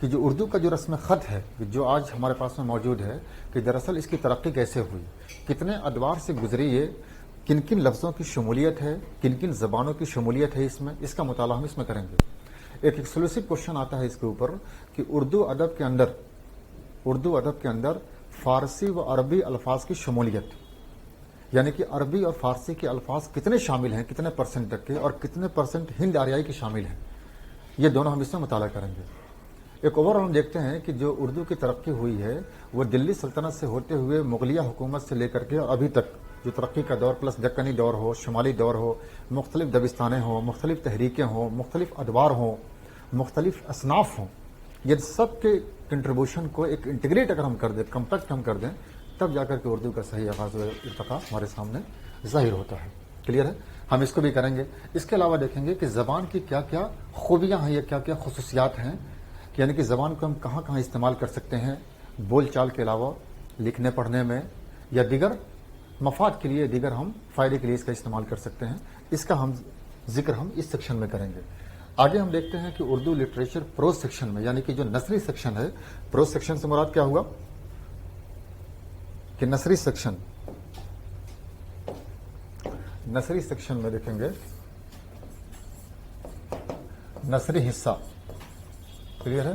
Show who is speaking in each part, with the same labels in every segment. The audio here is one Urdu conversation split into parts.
Speaker 1: کہ جو اردو کا جو رسم خط ہے جو آج ہمارے پاس میں موجود ہے کہ دراصل اس کی ترقی کیسے ہوئی، کتنے ادوار سے گزری ہے، کن کن لفظوں کی شمولیت ہے، کن کن زبانوں کی شمولیت ہے اس کا مطالعہ ہم اس میں کریں گے۔ ایک ایکسکلوسیو کوشچن آتا ہے اس کے اوپر کہ اردو ادب کے اندر فارسی و عربی الفاظ کی شمولیت، یعنی کہ عربی اور فارسی کے الفاظ کتنے شامل ہیں، کتنے پرسنٹ تک کے، اور کتنے پرسنٹ ہند آریائی کے شامل ہیں، یہ دونوں ہم اس میں مطالعہ کریں گے۔ ایک اوور ہم دیکھتے ہیں کہ جو اردو کی ترقی ہوئی ہے وہ دلی سلطنت سے ہوتے ہوئے مغلیہ حکومت سے لے کر کے اور ابھی تک جو ترقی کا دور پلس دکنی دور ہو، شمالی دور ہو، مختلف دبستانیں ہوں، مختلف تحریکیں ہوں، مختلف ادوار ہوں، مختلف اصناف ہوں، یہ سب کے کنٹریبیوشن کو ایک انٹیگریٹ اگر ہم کر دیں، کمپیکٹ ہم کر دیں، تب جا کر کے اردو کا صحیح آغاز و ارتقاء ہمارے سامنے ظاہر ہوتا ہے۔ کلیئر ہے؟ ہم اس کو بھی کریں گے۔ اس کے علاوہ دیکھیں گے کہ زبان کی کیا کیا خوبیاں ہیں یا کیا کیا خصوصیات ہیں، یعنی کہ زبان کو ہم کہاں کہاں استعمال کر سکتے ہیں بول چال کے علاوہ، لکھنے پڑھنے میں یا دیگر مفاد کے لیے، دیگر ہم فائدے کے لیے اس کا استعمال کر سکتے ہیں۔ اس کا ہم ذکر ہم اس سیکشن میں کریں گے۔ آگے ہم دیکھتے ہیں کہ اردو لٹریچر پروز سیکشن میں، یعنی کہ جو نثری سیکشن ہے، پروز سیکشن سے مراد کیا ہوا کہ نثری سیکشن میں دیکھیں گے نثری حصہ، کلیئر ہے؟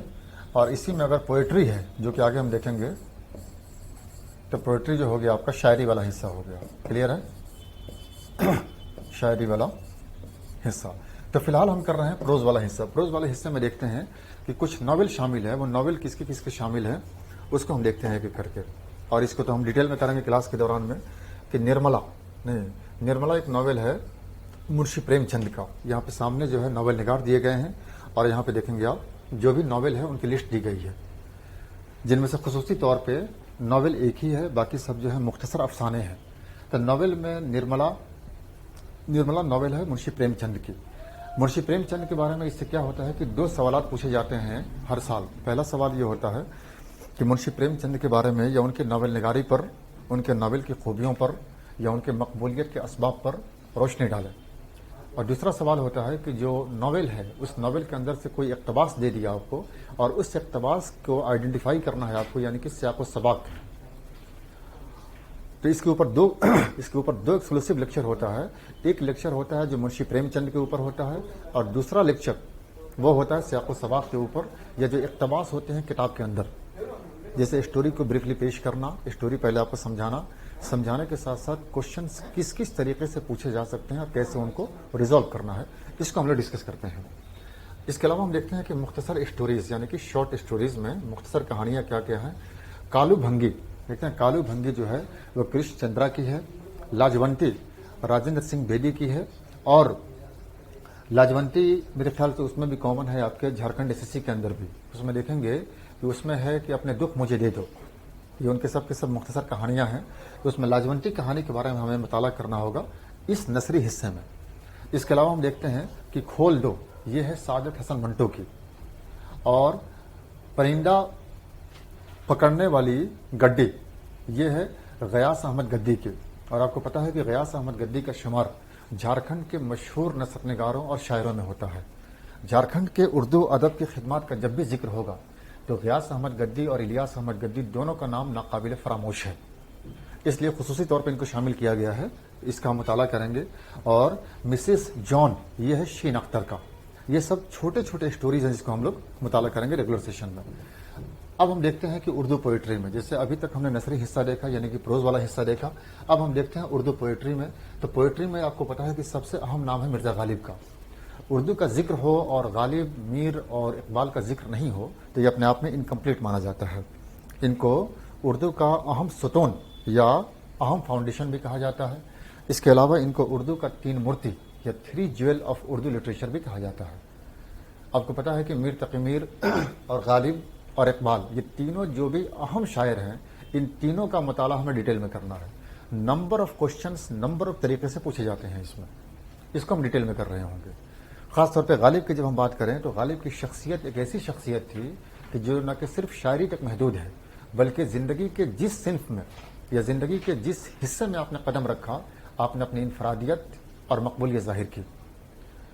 Speaker 1: اور اسی میں اگر پوئٹری ہے جو کہ آگے ہم دیکھیں گے تو پوئٹری جو ہو گیا آپ کا شاعری والا حصہ ہو گیا، کلیئر ہے؟ شاعری والا حصہ۔ تو فی الحال ہم کر رہے ہیں پروز والا حصہ۔ پروز والے حصے میں دیکھتے ہیں کہ کچھ ناول شامل ہے، وہ ناول کس کے شامل ہے اس کو ہم دیکھتے ہیں ایک کر کے، اور اس کو تو ہم ڈیٹیل میں کریں گے کلاس کے دوران میں کہ نرملا ایک ناول ہے منشی پریم چند کا۔ یہاں پہ سامنے جو ہے ناول نگار دیے گئے ہیں، اور یہاں پہ دیکھیں گے آپ جو بھی ناول ہے ان کی لسٹ دی گئی ہے، جن میں سے خصوصی طور پہ ناول ایک ہی ہے، باقی سب جو ہے مختصر افسانے ہیں۔ تو ناول میں نرملا ناول ہے منشی پریم چند کی۔ منشی پریم چند کے بارے میں اس سے کیا ہوتا ہے کہ 2 سوالات پوچھے جاتے ہیں ہر سال۔ پہلا سوال یہ ہوتا ہے کہ منشی پریم چند کے بارے میں یا ان کے ناول نگاری پر، ان کے ناول کی خوبیوں پر یا ان کے مقبولیت کے اسباب پر روشنی ڈالیں، اور دوسرا سوال ہوتا ہے کہ جو ناول ہے اس ناول کے اندر سے کوئی اقتباس دے دیا آپ کو، اور اس اقتباس کو آئیڈینٹیفائی کرنا ہے آپ کو، یعنی کہ سیاق و سباق۔ تو اس کے اوپر دو ایکسکلوسیو لیکچر ہوتا ہے۔ ایک لیکچر ہوتا ہے جو منشی پریم چند کے اوپر ہوتا ہے، اور دوسرا لیکچر وہ ہوتا ہے سیاق و سباق کے اوپر، یا جو اقتباس ہوتے ہیں کتاب کے اندر، جیسے اسٹوری کو بریفلی پیش کرنا، اسٹوری پہلے آپ کو سمجھانے کے ساتھ ساتھ کوشچنس کس طریقے سے پوچھے جا سکتے ہیں اور کیسے ان کو ریزالو کرنا ہے، اس کو ہم لوگ ڈسکس کرتے ہیں۔ اس کے علاوہ ہم دیکھتے ہیں کہ مختصر اسٹوریز، یعنی کہ شارٹ اسٹوریز میں مختصر کہانیاں کیا کیا ہیں۔ کالو بھنگی دیکھتے ہیں، کالو بھنگی جو ہے وہ کرشن چندرا کی ہے، لاجونتی راجندر سنگھ بیدی کی ہے، اور لاجونتی میرے خیال سے اس میں بھی کامن ہے آپ کے جھارکھنڈ SSC کے اندر بھی۔ اس میں دیکھیں گے کہ اس میں ہے کہ اپنے دکھ مجھے دے دو، یہ ان کے سب مختصر کہانیاں ہیں۔ تو اس میں لاجونتی کہانی کے بارے میں ہمیں مطالعہ کرنا ہوگا اس نثری حصے میں۔ اس کے علاوہ ہم دیکھتے ہیں کہ کھول دو، یہ ہے سعادت حسن منٹو کی، اور پرندہ پکڑنے والی گڈی، یہ ہے غیاث احمد گدی کی۔ اور آپ کو پتا ہے کہ غیاث احمد گدی کا شمار جھارکھنڈ کے مشہور نثر نگاروں اور شاعروں میں ہوتا ہے۔ جھارکھنڈ کے اردو ادب کی خدمات کا جب بھی ذکر ہوگا تو غیاث احمد گدی اور الیاس احمد گدی دونوں کا نام ناقابل فراموش ہے، اس لیے خصوصی طور پہ ان کو شامل کیا گیا ہے۔ اس کا ہم مطالعہ کریں گے۔ اور مسز جان، یہ ہے شین اختر کا۔ یہ سب چھوٹے چھوٹے اسٹوریز ہیں جس کو ہم لوگ مطالعہ کریں گے ریگولر سیشن میں۔ اب ہم دیکھتے ہیں کہ اردو پوئٹری میں، جیسے ابھی تک ہم نے نثری حصہ دیکھا یعنی کہ پروز والا حصہ دیکھا، اب ہم دیکھتے ہیں اردو پوئٹری میں۔ تو پوئٹری میں آپ کو پتا ہے کہ سب سے اہم نام ہے مرزا غالب کا۔ اردو کا ذکر ہو اور غالب، میر اور اقبال کا ذکر نہیں ہو تو یہ اپنے آپ میں انکمپلیٹ مانا جاتا ہے۔ ان کو اردو کا اہم ستون یا اہم فاؤنڈیشن بھی کہا جاتا ہے۔ اس کے علاوہ ان کو اردو کا 3 مورتی یا 3 جیول آف اردو لٹریچر بھی کہا جاتا ہے۔ آپ کو پتا ہے کہ میر تقی میر اور غالب اور اقبال، یہ تینوں جو بھی اہم شاعر ہیں، ان تینوں کا مطالعہ ہمیں ڈیٹیل میں کرنا ہے۔ Number of questions number of طریقے سے پوچھے جاتے ہیں اس میں، اس کو ہم ڈیٹیل میں کر رہے ہوں گے۔ خاص طور پہ غالب کی جب ہم بات کریں تو غالب کی شخصیت ایک ایسی شخصیت تھی کہ جو نہ کہ صرف شاعری تک محدود ہے، بلکہ زندگی کے جس صنف میں یا زندگی کے جس حصے میں آپ نے قدم رکھا، آپ نے اپنی انفرادیت اور مقبولیت ظاہر کی۔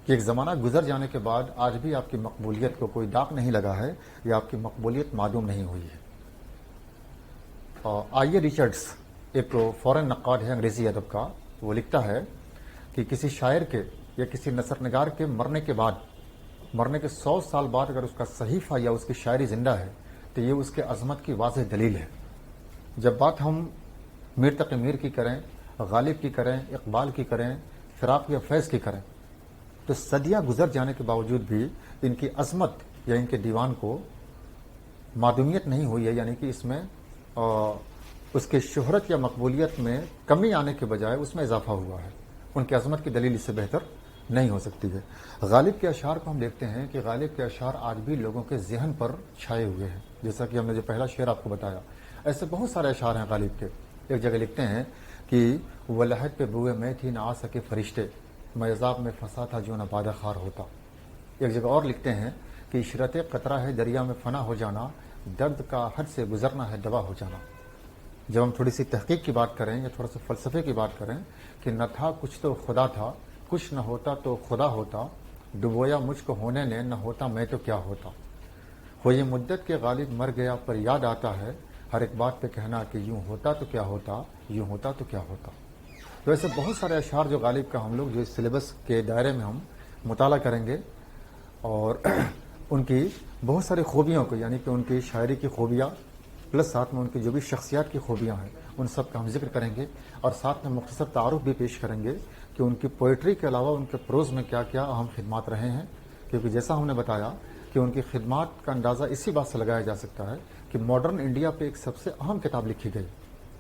Speaker 1: کہ ایک زمانہ گزر جانے کے بعد آج بھی آپ کی مقبولیت کو کوئی داغ نہیں لگا ہے یا آپ کی مقبولیت معدوم نہیں ہوئی ہے. آئی ریچرڈس ایک فورن نقاد ہے انگریزی ادب کا. وہ لکھتا ہے کہ کسی شاعر کے یا کسی نثر نگار کے مرنے کے 100 سال بعد اگر اس کا صحیفہ یا اس کی شاعری زندہ ہے تو یہ اس کے عظمت کی واضح دلیل ہے. جب بات ہم میر تقی میر کی کریں، غالب کی کریں، اقبال کی کریں، فراق یا فیض کی کریں، تو صدیاں گزر جانے کے باوجود بھی ان کی عظمت یا ان کے دیوان کو معدومیت نہیں ہوئی ہے، یعنی کہ اس میں اس کے شہرت یا مقبولیت میں کمی آنے کے بجائے اس میں اضافہ ہوا ہے. ان کی عظمت کی دلیل اس سے بہتر نہیں ہو سکتی ہے. غالب کے اشعار کو ہم دیکھتے ہیں کہ غالب کے اشعار آج بھی لوگوں کے ذہن پر چھائے ہوئے ہیں، جیسا کہ ہم نے جو پہلا شعر آپ کو بتایا. ایسے بہت سارے اشعار ہیں غالب کے. ایک جگہ لکھتے ہیں کہ وہ لہد پہ بوئے میں تھی نہ آ سکے فرشتے، میں عذاب میں پھنسا تھا جو نہ بادہ خار ہوتا. ایک جگہ اور لکھتے ہیں کہ عشرت قطرہ ہے دریا میں فنا ہو جانا، درد کا حد سے گزرنا ہے دوا ہو جانا. جب ہم تھوڑی سی تحقیق کی بات کریں یا تھوڑا سا فلسفے کی بات کریں کہ نہ تھا کچھ تو خدا تھا، کچھ نہ ہوتا تو خدا ہوتا، ڈبویا مجھ کو ہونے نے نہ ہوتا میں تو کیا ہوتا. ہو یہ مدت کے غالب مر گیا پر یاد آتا ہے، ہر ایک بات پہ کہنا کہ یوں ہوتا تو کیا ہوتا، یوں ہوتا تو کیا ہوتا. تو ایسے بہت سارے اشعار جو غالب کا ہم لوگ جو اس سلیبس کے دائرے میں ہم مطالعہ کریں گے اور ان کی بہت ساری خوبیوں کو، یعنی کہ ان کی شاعری کی خوبیاں پلس ساتھ میں ان کی جو بھی شخصیات کی خوبیاں ہیں ان سب کا ہم ذکر کریں گے، اور ساتھ میں مختصر تعارف بھی پیش کریں گے کہ ان کی پوئٹری کے علاوہ ان کے پروز میں کیا کیا اہم خدمات رہے ہیں. کیونکہ جیسا ہم نے بتایا کہ ان کی خدمات کا اندازہ اسی بات سے لگایا جا سکتا ہے کہ ماڈرن انڈیا پہ ایک سب سے اہم کتاب لکھی گئی،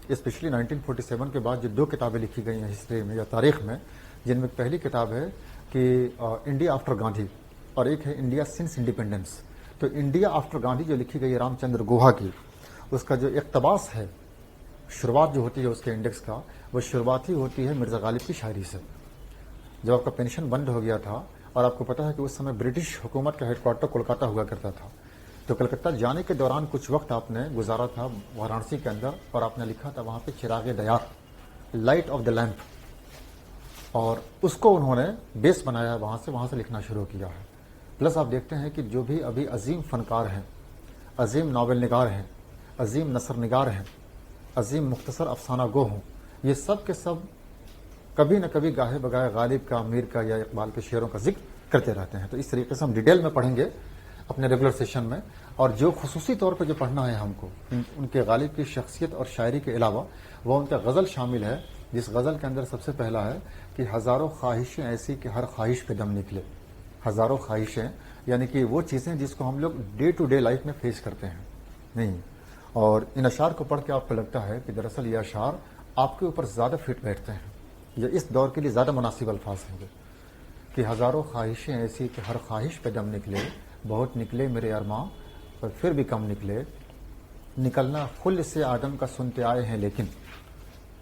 Speaker 1: اسپیشلی 1947 کے بعد جو 2 کتابیں لکھی گئی ہیں ہسٹری میں یا تاریخ میں، جن میں پہلی کتاب ہے کہ انڈیا آفٹر گاندھی اور ایک ہے انڈیا سنس انڈیپینڈنس. تو انڈیا آفٹر گاندھی جو لکھی گئی ہے رام چندر گوہا کی، اس کا جو اقتباس ہے، شروعات جو ہوتی ہے اس کے انڈیکس کا، وہ شروعات ہی ہوتی ہے مرزا غالب کی شاعری سے. جب آپ کا پینشن بند ہو گیا تھا اور آپ کو پتا ہے کہ اس سمے برٹش حکومت کا ہیڈ کوارٹر کولکاتہ ہوا کرتا تھا، تو کلکتہ جانے کے دوران کچھ وقت آپ نے گزارا تھا وارانسی کے اندر اور آپ نے لکھا تھا وہاں پہ چراغ دیار، لائٹ آف دا لیمپ، اور اس کو انہوں نے بیس بنایا، وہاں سے لکھنا شروع کیا ہے. پلس آپ دیکھتے ہیں کہ جو بھی ابھی عظیم فنکار ہیں، عظیم ناول نگار ہیں، عظیم نثر نگار ہیں، عظیم مختصر افسانہ گو ہوں، یہ سب کے سب کبھی نہ کبھی گاہے بگاہے غالب کا، میر کا یا اقبال کے شعروں کا ذکر کرتے رہتے ہیں. تو اس طریقے سے ہم ڈیٹیل میں پڑھیں گے اپنے ریگولر سیشن میں. اور جو خصوصی طور پہ جو پڑھنا ہے ہم کو ان کے غالب کی شخصیت اور شاعری کے علاوہ، وہ ان کا غزل شامل ہے، جس غزل کے اندر سب سے پہلا ہے کہ ہزاروں خواہشیں ایسی کہ ہر خواہش پہ دم نکلے. ہزاروں خواہشیں یعنی کہ وہ چیزیں جس کو ہم لوگ ڈے ٹو ڈے لائف میں فیس کرتے ہیں نہیں. اور ان اشعار کو پڑھ کے آپ کو لگتا ہے کہ دراصل یہ اشعار آپ کے اوپر زیادہ فٹ بیٹھتے ہیں، یا اس دور کے لیے زیادہ مناسب الفاظ ہیں کہ ہزاروں خواہشیں ایسی کہ ہر خواہش پہ دم نکلے، بہت نکلے میرے ارماں پر پھر بھی کم نکلے، نکلنا خل سے آدم کا سنتے آئے ہیں لیکن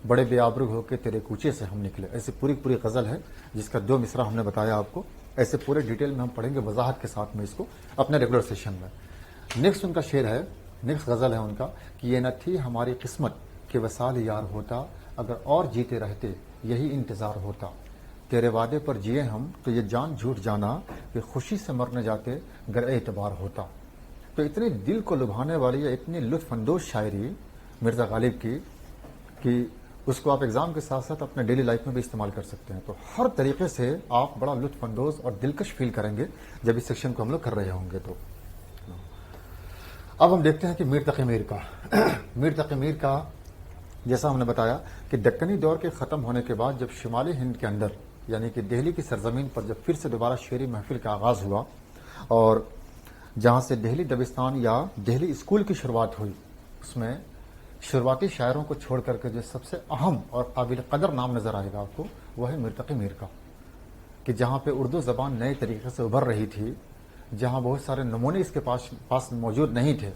Speaker 1: بڑے بے آبرو ہو کے تیرے کوچے سے ہم نکلے. ایسی پوری غزل ہے جس کا 2 مصرع ہم نے بتایا آپ کو. ایسے پورے ڈیٹیل میں ہم پڑھیں گے وضاحت کے ساتھ میں اس کو اپنے ریگولر سیشن میں. نیکسٹ ان کا شعر ہے، نیکسٹ غزل ہے ان کا کہ یہ نہ تھی ہماری قسمت کہ وصال یار ہوتا، اگر اور جیتے رہتے یہی انتظار ہوتا، تیرے وعدے پر جیے ہم تو یہ جان جھوٹ جانا کہ خوشی سے مرنے جاتے گر اعتبار ہوتا. تو اتنی دل کو لبھانے والی یا اتنی لطف اندوز شاعری مرزا غالب کی کہ اس کو آپ ایگزام کے ساتھ ساتھ اپنے ڈیلی لائف میں بھی استعمال کر سکتے ہیں. تو ہر طریقے سے آپ بڑا لطف اندوز اور دلکش فیل کریں گے جب اس سیکشن کو ہم لوگ کر رہے ہوں گے. تو اب ہم دیکھتے ہیں کہ میر تقی میر کا میر تقی میر کا جیسا ہم نے بتایا کہ دکنی دور کے ختم ہونے کے بعد جب شمالی ہند کے اندر یعنی کہ دہلی کی سرزمین پر جب پھر سے دوبارہ شعری محفل کا آغاز ہوا اور جہاں سے دہلی دبستان یا دہلی اسکول کی شروعات ہوئی، اس میں شروعاتی شاعروں کو چھوڑ کر کے جو سب سے اہم اور قابل قدر نام نظر آئے گا آپ کو وہ ہے میر تقی میر کا. کہ جہاں پہ اردو زبان نئے طریقے سے ابھر رہی تھی، جہاں بہت سارے نمونے اس کے پاس موجود نہیں تھے،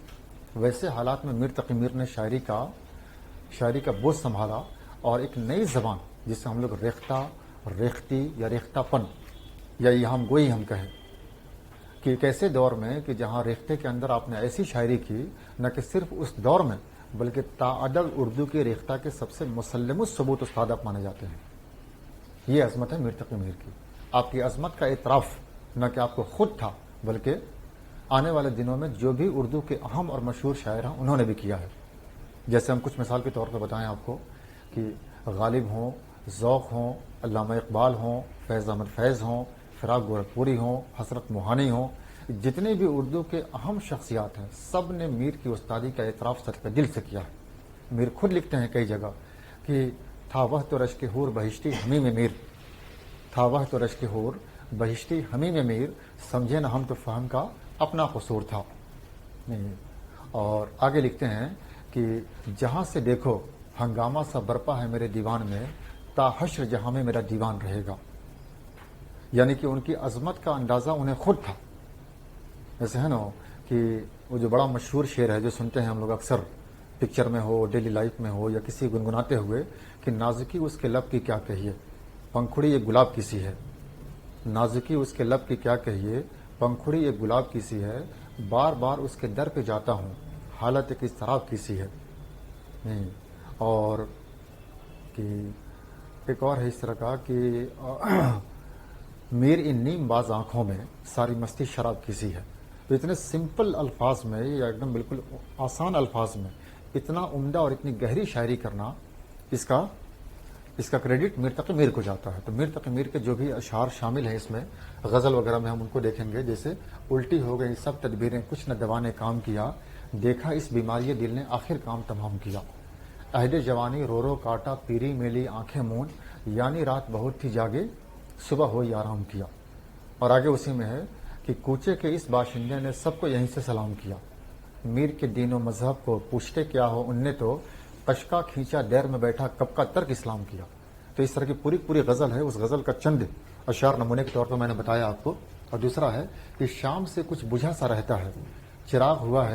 Speaker 1: ویسے حالات میں میر تقی میر نے شاعری کا بوجھ سنبھالا اور ایک نئی زبان جسے ہم لوگ ریختہ، ریختی یا ریختہ پن یا یہ ہم گوئی ہم کہیں کہ ایک ایسے دور میں کہ جہاں ریختہ کے اندر آپ نے ایسی شاعری کی نہ کہ صرف اس دور میں بلکہ تعدد اردو کے ریختہ کے سب سے مسلم الثبوت استاد آپ مانے جاتے ہیں. یہ عظمت ہے میر تقی میر کی. آپ کی عظمت کا اعتراف نہ کہ آپ کو خود تھا بلکہ آنے والے دنوں میں جو بھی اردو کے اہم اور مشہور شاعر ہیں انہوں نے بھی کیا ہے. جیسے ہم کچھ مثال کے طور پہ بتائیں آپ کو کہ غالب ہوں, ذوق ہوں, علامہ اقبال ہوں, فیض احمد فیض ہوں, فراق گورکھپوری ہوں, حسرت موہانی ہوں, جتنے بھی اردو کے اہم شخصیات ہیں سب نے میر کی استادی کا اعتراف سچ پہ دل سے کیا ہے. میر خود لکھتے ہیں کئی جگہ کہ تھا وہ تو رشک حور بہشتی ہمیں میں میر, تھا وہ تو رشک حور بہشتی ہمیں میں میر, سمجھے نہ ہم تو فہم کا اپنا قصور تھا. اور آگے لکھتے ہیں کہ جہاں سے دیکھو ہنگامہ سا برپا ہے میرے دیوان میں, تا حشر جہاں میں میرا دیوان رہے گا. یعنی کہ ان کی عظمت کا اندازہ انہیں خود تھا. ایسے ہے نا کہ وہ جو بڑا مشہور شعر ہے جو سنتے ہیں ہم لوگ اکثر پکچر میں ہو, ڈیلی لائف میں ہو, یا کسی گنگناتے ہوئے کہ نازکی اس کے لب کی کیا کہیے, پنکھڑی ایک گلاب کسی ہے. نازکی اس کے لب کی کیا کہیے, پنکھڑی ایک گلاب کسی ہے, بار بار اس کے در پہ جاتا ہوں, حالت ایک اضطراب کسی ہے. اور کہ ایک اور ہے اس طرح کا کہ میر ان نیم باز آنکھوں میں ساری مستی شراب کسی ہے. تو اتنے سمپل الفاظ میں یا ایک دم بالکل آسان الفاظ میں اتنا عمدہ اور اتنی گہری شاعری کرنا, اس کا کریڈٹ میر تقی میر کو جاتا ہے. تو میر تقی میر کے جو بھی اشعار شامل ہیں اس میں, غزل وغیرہ میں ہم ان کو دیکھیں گے, جیسے الٹی ہو گئی سب تدبیریں کچھ نہ دوا نے کام کیا, دیکھا اس بیماری دل نے آخر کام تمام کیا, عہد جوانی رو رو کاٹا پیری میلی آنکھیں مون, یعنی رات بہت تھی جاگے صبح ہوئی آرام کیا. اور آگے اسی میں ہے کہ کوچے کے اس باشندے نے سب کو یہیں سے سلام کیا, میر کے دین و مذہب کو پوچھتے کیا ہو ان نے تو قشقہ کھینچا دیر میں بیٹھا کب کا ترک اسلام کیا. تو اس طرح کی پوری غزل ہے. اس غزل کا چند اشعار نمونے کے طور پر میں نے بتایا آپ کو. اور دوسرا ہے کہ شام سے کچھ بجھا سا رہتا ہے, چراغ ہوا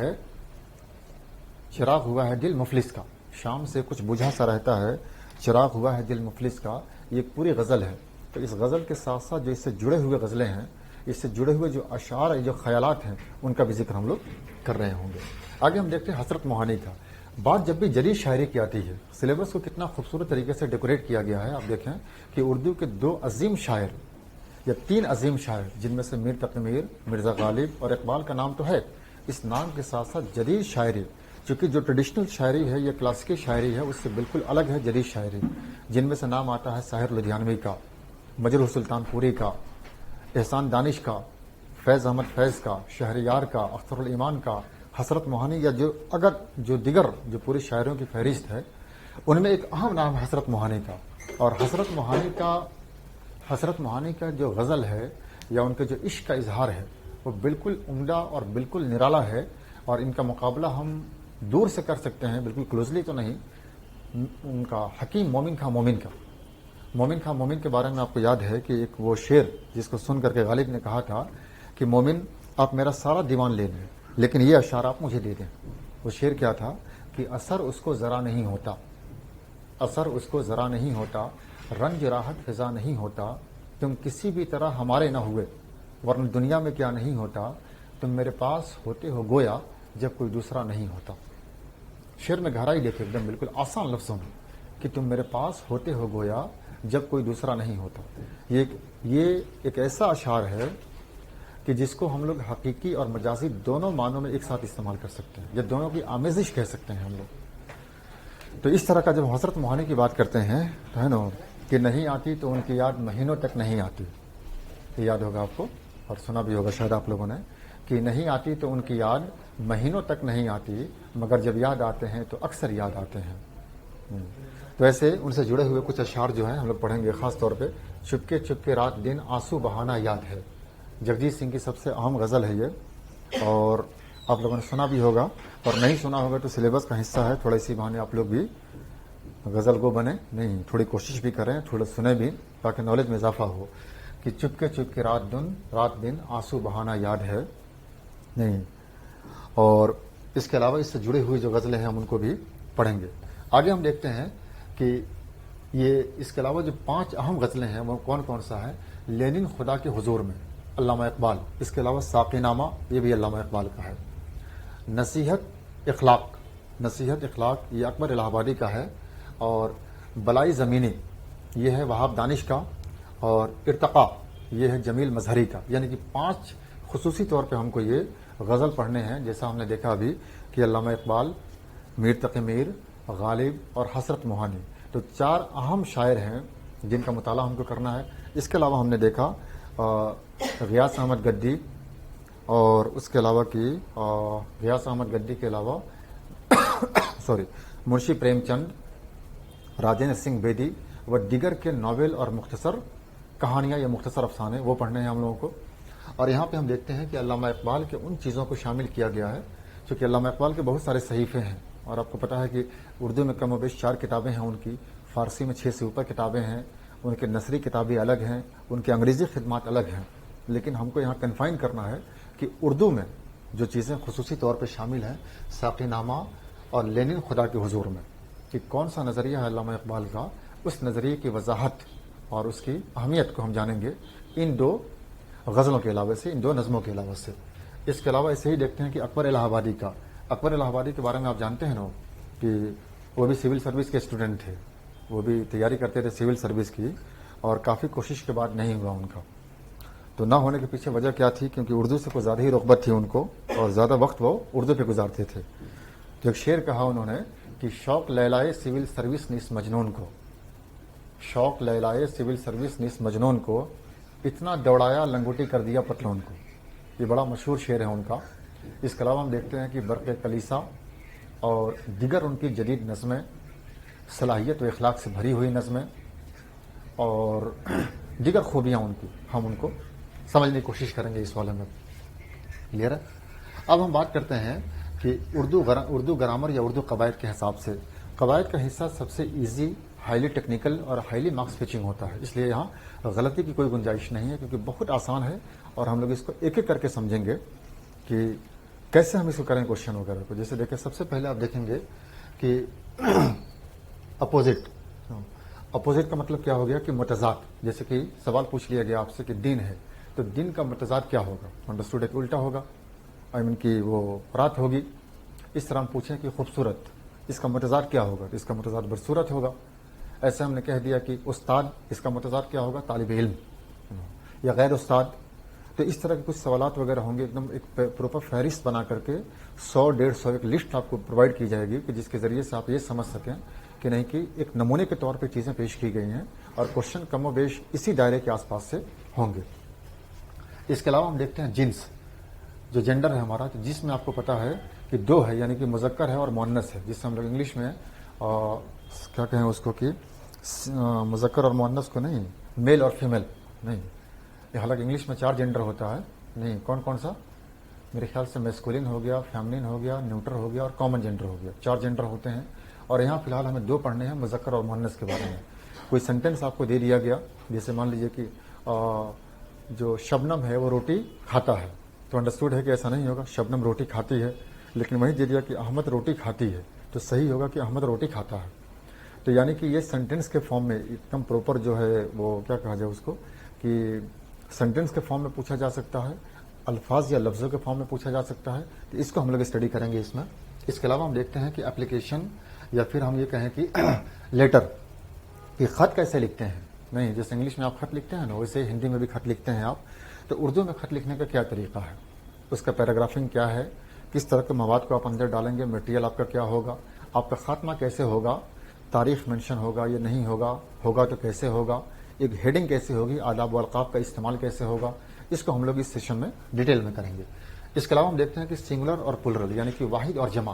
Speaker 1: ہے دل مفلس کا. شام سے کچھ بجھا سا رہتا ہے, چراغ ہوا ہے دل مفلس کا. یہ ایک پوری غزل ہے. تو اس غزل کے ساتھ ساتھ جو اس سے جڑے ہوئے غزلیں ہیں, اس سے جڑے ہوئے جو اشعار جو خیالات ہیں, ان کا بھی ذکر ہم لوگ کر رہے ہوں گے. آگے ہم دیکھتے ہیں حسرت موہانی کا. بات جب بھی جدید شاعری کی آتی ہے, سلیبس کو کتنا خوبصورت طریقے سے ڈیکوریٹ کیا گیا ہے. آپ دیکھیں کہ اردو کے 2 عظیم شاعر یا 3 عظیم شاعر, جن میں سے میر تقی میر, مرزا غالب اور اقبال کا نام تو ہے, اس نام کے ساتھ ساتھ جدید شاعری, چونکہ جو ٹریڈیشنل شاعری ہے یا کلاسیکی شاعری ہے اس سے بالکل الگ ہے جدید شاعری, جن میں سے نام آتا ہے ساحر لدھیانوی کا, مجروح سلطان پوری کا, احسان دانش کا, فیض احمد فیض کا, شہریار کا, اختر الایمان کا, حسرت موہانی, یا جو دیگر جو پوری شاعروں کی فہرست ہے ان میں ایک اہم نام ہے حسرت موہانی کا. اور حسرت موہانی کا جو غزل ہے یا ان کے جو عشق کا اظہار ہے وہ بالکل عمدہ اور بالکل نرالا ہے. اور ان کا مقابلہ ہم دور سے کر سکتے ہیں, بالکل کلوزلی تو نہیں, ان کا حکیم مومن خان مومن کے بارے میں آپ کو یاد ہے کہ ایک وہ شعر جس کو سن کر کے غالب نے کہا تھا کہ مومن آپ میرا سارا دیوان لے لیں لیکن یہ اشعار آپ مجھے دے دیں. وہ شعر کیا تھا کہ اثر اس کو ذرا نہیں ہوتا, رنج راحت فضا نہیں ہوتا, تم کسی بھی طرح ہمارے نہ ہوئے, ورنہ دنیا میں کیا نہیں ہوتا, تم میرے پاس ہوتے ہو گویا جب کوئی دوسرا نہیں ہوتا. شعر میں گہرائی دیکھے ایک دم بالکل آسان لفظوں میں کہ تم میرے پاس ہوتے ہو گویا جب کوئی دوسرا نہیں ہوتا. یہ ایک ایسا اشعار ہے کہ جس کو ہم لوگ حقیقی اور مجازی دونوں معنوں میں ایک ساتھ استعمال کر سکتے ہیں, یا دونوں کی آمیزش کہہ سکتے ہیں ہم لوگ. تو اس طرح کا جب حسرت موہانی کی بات کرتے ہیں تو ہے نا کہ نہیں آتی تو ان کی یاد مہینوں تک نہیں آتی. یہ یاد ہوگا آپ کو اور سنا بھی ہوگا شاید آپ لوگوں نے کہ نہیں آتی تو ان کی یاد مہینوں تک نہیں آتی, مگر جب یاد آتے ہیں تو اکثر یاد آتے ہیں. تو ایسے ان سے جڑے ہوئے کچھ اشعار جو ہیں ہم لوگ پڑھیں گے. خاص طور پہ چپکے چپکے رات دن آنسو بہانا یاد ہے, جگجیت سنگھ کی سب سے اہم غزل ہے یہ, اور آپ لوگوں نے سنا بھی ہوگا, اور نہیں سنا ہوگا تو سلیبس کا حصہ ہے. تھوڑا اسی بہانے آپ لوگ بھی غزل کو بنے, نہیں تھوڑی کوشش بھی کریں, تھوڑا سنیں بھی تاکہ نالج میں اضافہ ہو. کہ چپکے چپکے رات دن آنسو بہانا یاد ہے نہیں. اور اس کے علاوہ اس سے جڑے ہوئے جو غزلیں ہیں ہم ان کو بھی پڑھیں گے. آگے ہم دیکھتے ہیں کہ یہ اس کے علاوہ جو 5 اہم غزلیں ہیں وہ کون کون سا ہے. لینن خدا کے حضور میں علامہ اقبال, اس کے علاوہ ساقی نامہ یہ بھی علامہ اقبال کا ہے. نصیحت اخلاق یہ اکبر الہ آبادی کا ہے. اور بلائی زمینی یہ ہے وہاب دانش کا. اور ارتقا یہ ہے جمیل مظہری کا، یعنی کہ 5 خصوصی طور پہ ہم کو یہ غزل پڑھنے ہیں، جیسا ہم نے دیکھا ابھی کہ علامہ اقبال، میر تقی میر، غالب اور حسرت موہانی، تو 4 اہم شاعر ہیں جن کا مطالعہ ہم کو کرنا ہے۔ اس کے علاوہ ہم نے دیکھا غیاث احمد گدی، اور اس کے علاوہ کی غیاث احمد گدی کے علاوہ منشی پریم چند، راجندر سنگھ بیدی و دیگر کے ناول اور مختصر کہانیاں یا مختصر افسانے وہ پڑھنے ہیں ہم لوگوں کو۔ اور یہاں پہ ہم دیکھتے ہیں کہ علامہ اقبال کے ان چیزوں کو شامل کیا گیا ہے، چونکہ علامہ اقبال کے بہت سارے صحیفے ہیں، اور آپ کو پتہ ہے کہ اردو میں کم و بیش 4 کتابیں ہیں ان کی، فارسی میں 6 سے اوپر کتابیں ہیں، ان کے نثری کتابیں الگ ہیں، ان کے انگریزی خدمات الگ ہیں، لیکن ہم کو یہاں کنفائن کرنا ہے کہ اردو میں جو چیزیں خصوصی طور پہ شامل ہیں، ساقی نامہ اور لینن خدا کے حضور میں، کہ کون سا نظریہ ہے علامہ اقبال کا، اس نظریے کی وضاحت اور اس کی اہمیت کو ہم جانیں گے ان 2 غزلوں کے علاوہ سے، ان 2 نظموں کے علاوہ سے۔ اس کے علاوہ ایسے ہی دیکھتے ہیں کہ اکبر الہ آبادی کا، اکبر الہ آبادی کے بارے میں آپ جانتے ہیں نا کہ وہ بھی سول سروس کے اسٹوڈنٹ تھے، وہ بھی تیاری کرتے تھے سول سروس کی، اور کافی کوشش کے بعد نہیں ہوا ان کا۔ تو نہ ہونے کے پیچھے وجہ کیا تھی؟ کیونکہ اردو سے کچھ زیادہ ہی رغبت تھی ان کو، اور زیادہ وقت وہ اردو پہ گزارتے تھے۔ تو ایک شعر کہا انہوں نے کہ شوق لیلائے سول سروس نیس مجنون کو، شوق لیلائے سول سروس نیس مجنون کو، اتنا دوڑایا لنگوٹی کر دیا پتلون کو۔ یہ بڑا مشہور شعر ہے ان کا۔ اس کے علاوہ ہم دیکھتے ہیں کہ برق کلیسا اور دیگر ان کی جدید نظمیں، صلاحیت و اخلاق سے بھری ہوئی نظمیں اور دیگر خوبیاں ان کی، ہم ان کو سمجھنے کی کوشش کریں گے اس والے میں۔ کلیئر ہے؟ اب ہم بات کرتے ہیں کہ اردو گرامر یا اردو قواعد کے حساب سے، قواعد کا حصہ سب سے ایزی، ہائیلی ٹیکنیکل اور ہائیلی مارکس فیچنگ ہوتا ہے، اس لیے یہاں غلطی کی کوئی گنجائش نہیں ہے، کیونکہ بہت آسان ہے، اور ہم لوگ اس کو ایک ایک کر کے سمجھیں گے کہ کیسے ہم اس کو کریں کوشچن وغیرہ کو۔ جیسے دیکھیں، سب سے پہلے آپ دیکھیں گے کہ اپوزٹ کا مطلب کیا ہو گیا کہ متضاد۔ جیسے کہ سوال پوچھ لیا گیا آپ سے کہ دن ہے، تو دن کا متضاد کیا ہوگا؟ انڈرسٹوڈ ایک الٹا ہوگا، کہ وہ رات ہوگی۔ اس طرح ہم پوچھیں کہ خوبصورت، اس کا متضاد کیا ہوگا؟ تو اس کا متضاد بدصورت ہوگا۔ ایسے ہم نے کہہ دیا کہ استاد، اس کا متضاد کیا ہوگا؟ طالب علم یا غیر استاد۔ تو اس طرح کے کچھ سوالات وغیرہ ہوں گے، ایک دم ایک پروپر فہرست بنا کر کے 100-150 ایک لسٹ آپ کو پرووائڈ کی جائے گی، کہ جس کے ذریعے سے آپ یہ سمجھ سکیں کہ نہیں کہ ایک نمونے کے طور پہ چیزیں پیش کی گئی ہیں، اور کوشچن کم و بیش اسی دائرے کے آس پاس سے ہوں گے۔ اس کے علاوہ ہم دیکھتے ہیں جنس، جو جینڈر ہے ہمارا، جس میں آپ کو پتا ہے کہ 2 ہے، یعنی کہ مذکر ہے اور مؤنث ہے، جس سے ہم لوگ انگلش میں کیا کہیں اس کو کہ مذکر اور مؤنث کو نہیں، میل اور فیمیل نہیں، حالانکہ انگلش میں 4 جینڈر ہوتا ہے، نہیں کون سا؟ میرے خیال سے میسکولین ہو گیا، فیمنین ہو گیا، نیوٹر ہو گیا اور کامن جینڈر ہو گیا، 4 جینڈر ہوتے ہیں۔ اور یہاں فی الحال ہمیں 2 پڑھنے ہیں، مذکر اور مؤنث کے بارے میں۔ کوئی سینٹینس آپ کو دے دیا گیا، جیسے مان لیجئے کہ جو شبنم ہے وہ روٹی کھاتا ہے، تو انڈرسٹوڈ ہے کہ ایسا نہیں ہوگا شبنم روٹی کھاتی ہے، لیکن وہیں دے دیا کہ احمد روٹی کھاتی ہے، تو صحیح ہوگا کہ احمد روٹی کھاتا ہے۔ تو یعنی کہ یہ سینٹینس کے فارم میں ایک دم پروپر جو ہے وہ کیا کہا جائے اس کو کہ سینٹینس کے فارم میں پوچھا جا سکتا ہے، الفاظ یا لفظوں کے فارم میں پوچھا جا سکتا ہے، تو اس کو ہم لوگ اسٹڈی کریں گے اس میں۔ اس کے علاوہ ہم دیکھتے ہیں کہ اپلیکیشن، یا پھر ہم یہ کہیں کہ لیٹر، کہ خط کیسے لکھتے ہیں۔ نہیں، جیسے انگلش میں آپ خط لکھتے ہیں نا، ویسے ہندی میں بھی خط لکھتے ہیں آپ، تو اردو میں خط لکھنے کا کیا طریقہ ہے، اس کا پیراگرافنگ کیا ہے، کس طرح کے مواد کو آپ اندر ڈالیں گے، مٹیریل آپ کا کیا ہوگا، آپ کا خاتمہ کیسے ہوگا، تاریخ مینشن ہوگا یا نہیں ہوگا، ہوگا تو کیسے ہوگا، ایک ہیڈنگ کیسے ہوگی، آداب و القاب کا استعمال کیسے ہوگا، اس کو ہم لوگ اس سیشن میں ڈیٹیل میں کریں گے۔ اس کے علاوہ ہم دیکھتے ہیں کہ سنگولر اور پلرل، یعنی کہ واحد اور جمع۔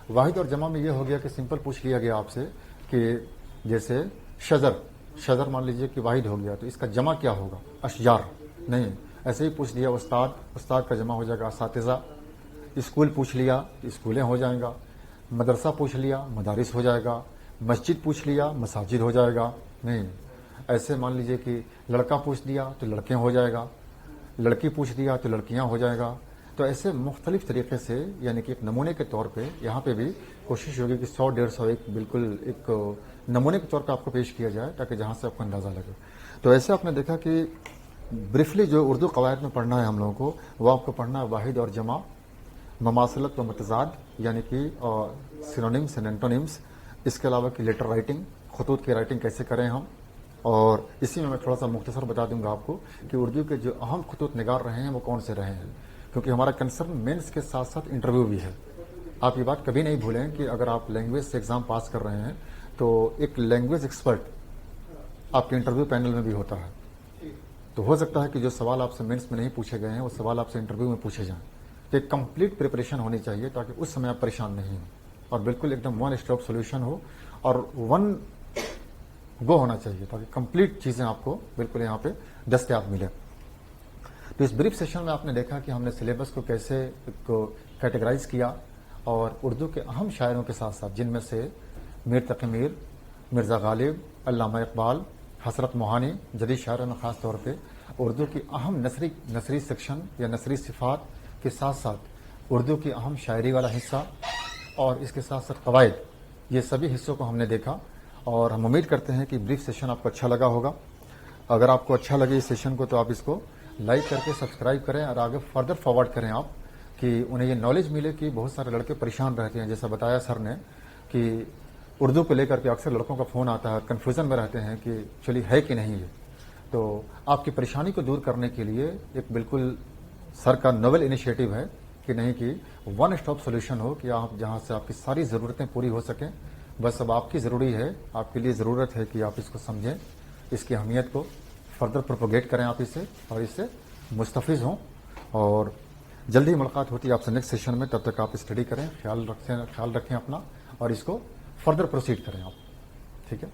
Speaker 1: واحد اور جمع میں یہ ہو گیا کہ سمپل پوچھ لیا گیا آپ سے کہ جیسے شجر مان لیجئے کہ واحد ہو گیا، تو اس کا جمع کیا ہوگا؟ اشجار۔ نہیں، ایسے ہی پوچھ لیا استاد کا جمع ہو جائے گا اساتذہ۔ اسکول پوچھ لیا تو اسکولیں ہو جائیں گا۔ مدرسہ پوچھ لیا مدارس ہو جائے گا۔ مسجد پوچھ لیا مساجد ہو جائے گا۔ نہیں، ایسے مان لیجئے کہ لڑکا پوچھ دیا تو لڑکے ہو جائے گا، لڑکی پوچھ دیا تو لڑکیاں ہو جائے گا۔ تو ایسے مختلف طریقے سے، یعنی کہ ایک نمونے کے طور پہ یہاں پہ بھی کوشش ہوگی کہ 100-150 ایک بالکل ایک نمونے کے طور پہ آپ کو پیش کیا جائے، تاکہ جہاں سے آپ کو اندازہ لگے۔ تو ایسے آپ نے دیکھا کہ بریفلی جو اردو قواعد میں پڑھنا ہے ہم لوگوں کو، وہ آپ کو پڑھنا ہے واحد اور جمع، مماثلت و متضاد، یعنی کہ سینونیمس اینڈ اینٹونیمس۔ اس کے علاوہ کہ لیٹر رائٹنگ، خطوط کی رائٹنگ کیسے کریں ہم، اور اسی میں تھوڑا سا مختصر بتا دوں گا آپ کو کہ اردو کے جو اہم خطوط نگار رہے ہیں وہ کون سے رہے ہیں، کیونکہ ہمارا کنسرن مینس کے ساتھ ساتھ انٹرویو بھی ہے. آپ یہ بات کبھی نہیں بھولیں کہ اگر آپ لینگویج سے ایگزام پاس کر رہے ہیں تو ایک لینگویج ایکسپرٹ آپ کے انٹرویو پینل میں بھی ہوتا ہے. تو ہو سکتا ہے کہ جو سوال آپ سے مینس میں نہیں پوچھے گئے ہیں وہ سوال آپ سے انٹرویو میں پوچھے جائیں. تو ایک کمپلیٹ پریپریشن ہونی چاہیے تاکہ اس سمے آپ پریشان نہیں ہوں اور بالکل ایک دم ون اسٹاپ سولوشن ہو اور ون گو ہونا چاہیے تاکہ کمپلیٹ چیزیں آپ کو بالکل یہاں پہ دستیاب ملے. تو اس بریف سیشن میں آپ نے دیکھا کہ ہم نے سلیبس کو کیسے کیٹیگرائز کیا اور اردو کے اہم شاعروں کے ساتھ ساتھ جن میں سے میر تقی میر، مرزا غالب، علامہ اقبال، حسرت موہانی جدید شاعروں میں خاص طور پہ اردو کی اہم نثری سیکشن یا نثری صفات کے ساتھ ساتھ اردو کی اہم شاعری والا حصہ اور اس کے ساتھ ساتھ قواعد، یہ سبھی حصوں کو ہم نے دیکھا. اور ہم امید کرتے ہیں کہ بریف سیشن آپ کو اچھا لگا ہوگا. اگر آپ کو اچھا لگے اس سیشن کو تو آپ اس کو لائک کر کے سبسکرائب کریں اور آگے فردر فارورڈ کریں آپ کہ انہیں یہ نالج ملے کہ بہت سارے لڑکے پریشان رہتے ہیں. جیسا بتایا سر نے کہ اردو کو لے کر کے اکثر لڑکوں کا فون آتا ہے، کنفیوژن میں رہتے ہیں کہ چلی ہے کہ نہیں ہے. تو آپ کی پریشانی کو دور کرنے کے لیے ایک بالکل سر کا نوول انیشیٹو ہے کہ نہیں کہ ون اسٹاپ سولوشن ہو کہ آپ جہاں سے آپ کی ساری ضرورتیں پوری ہو سکیں. بس اب آپ کی ضروری ہے، آپ کے لیے ضرورت ہے کہ آپ اس کو سمجھیں، اس کی اہمیت کو فردر پروپوگیٹ کریں آپ اسے اور اس سے مستفیض ہوں. اور جلدی ملاقات ہوتی ہے آپ سے نیکسٹ سیشن میں. تب تک آپ اسٹڈی کریں، خیال رکھیں اپنا اور اس کو فردر پروسیڈ کریں آپ. ٹھیک ہے.